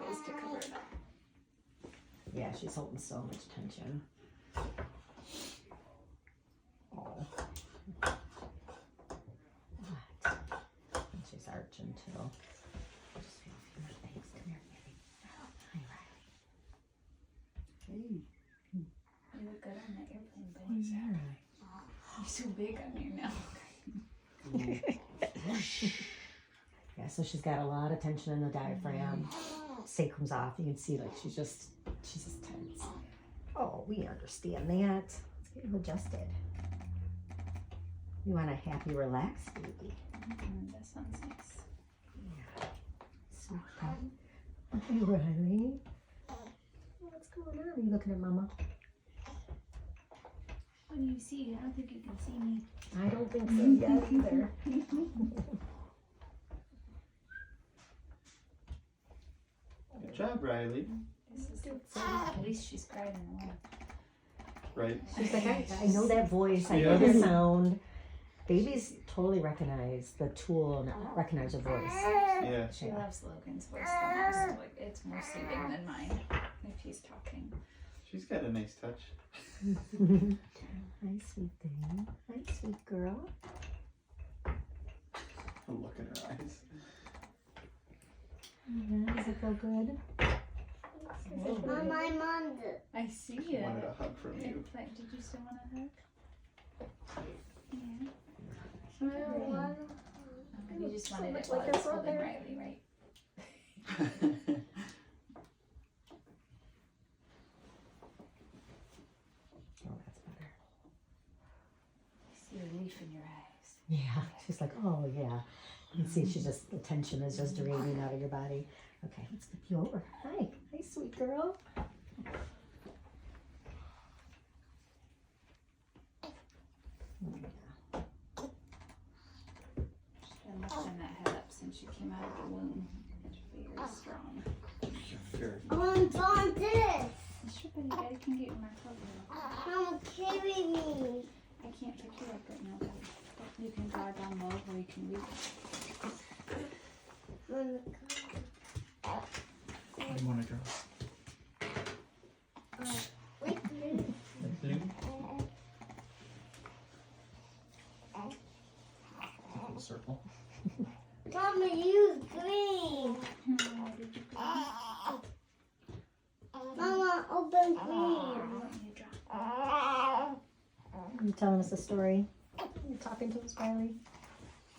elbows to cover it up. Yeah, she's holding so much tension. Oh. What? And she's arching too. Just feel a few more things. Come here, baby. Hi, Riley. Hey. You look good on that airplane, What buddy. is that, Riley? You're so big on you now. Yeah, so she's got a lot of tension in the diaphragm. Sacrum's off. You can see like she's just tense. Oh, we understand that. Let's get you adjusted. You want a happy, relaxed baby. That sounds nice. Yeah. Super. Hey, Riley. What's going on? Are you looking at Mama? What do you see? I don't think you can see me. I don't think so yet either. Good job, Riley. This is at least she's driving away. Right. She's like, I know that voice. I know the sound. Babies totally recognize the tool and recognize her voice. Yeah. She loves Logan's voice the most. Like, it's more soothing than mine if he's talking. She's got a nice touch. Hi, sweet thing. Hi, sweet girl. Look in her eyes. Yeah, does it feel good? Mama, I'm on the. I see She it. wanted a hug from you. Did you still want a hug? Yeah. You just wanted it while I was holding Riley, right? Oh, that's better. I see relief in your eyes. Yeah, she's like, oh yeah. You can see she's just, the tension is just draining out of your body. Okay, let's flip you over. Hi, hi, sweet girl. She's been lifting that head up since she came out of the womb. It's very strong. Very I want to on this. Sure, buddy, Daddy can get you my cover. Mama, carry me. I can't pick you up right now, buddy. You can draw down low or you can reach. Mama, What do you want to draw? wait, Blue? Circle. Mama, use green. Mama, open green. Are you telling us a story? You're talking to us, Riley?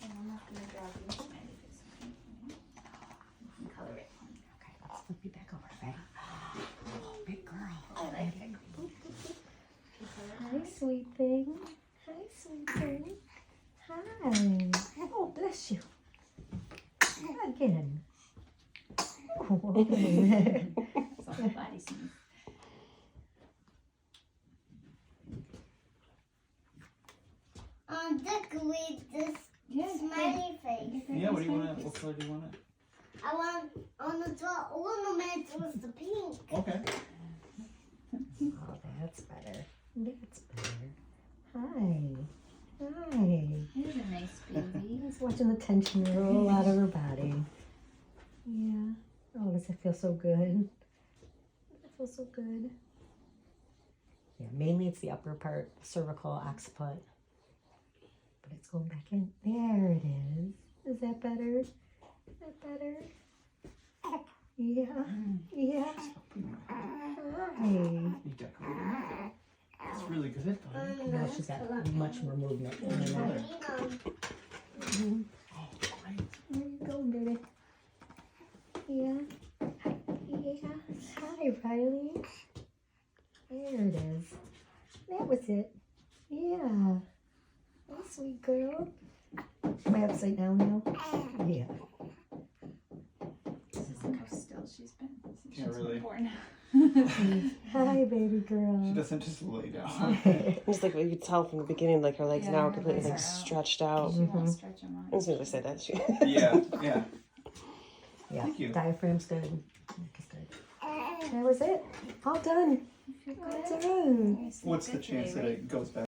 And I'm not going to draw you smiley face. You can color it. Okay, let's flip you back over, okay? Oh, big girl. I like it. Hi, sweet thing. Hi, sweet thing. Hi. Oh, bless you. Again. Oh, okay. So my body seems. Decorate this Yeah, smiley face. Yeah, what do you want to, what color do you want it? I want on the draw ornament with the pink. Okay. Oh, that's better. That's better. Hi. Hi. Here's a nice baby. He's watching the tension roll out of her body. Yeah. Oh, does it feel so good? It feels so good. Yeah, mainly it's the upper part, cervical, occiput. But it's going back in. There it is. Is that better? Is that better? Yeah. Yeah. Hi. You decorated. It's really good. Now she's got much more movement in her neck. Oh, great. Where you going, baby? Yeah. Yeah. Hi, Riley. There it is. That was it. Yeah. Oh, sweet girl. Am I upside down now? Yeah. This is how still she's been since Yeah, she's really. been born. Hi, baby She girl. doesn't just lay down. It's like you could tell from the beginning, like her legs Yeah, now her are completely legs like are out. stretched out. She won't stretch them out. I was going to say that. She, Yeah, yeah. Yeah. Thank you. Diaphragm's good. Neck is good. That was it. All done. All done. You sleep What's the good today, chance that right? it goes back?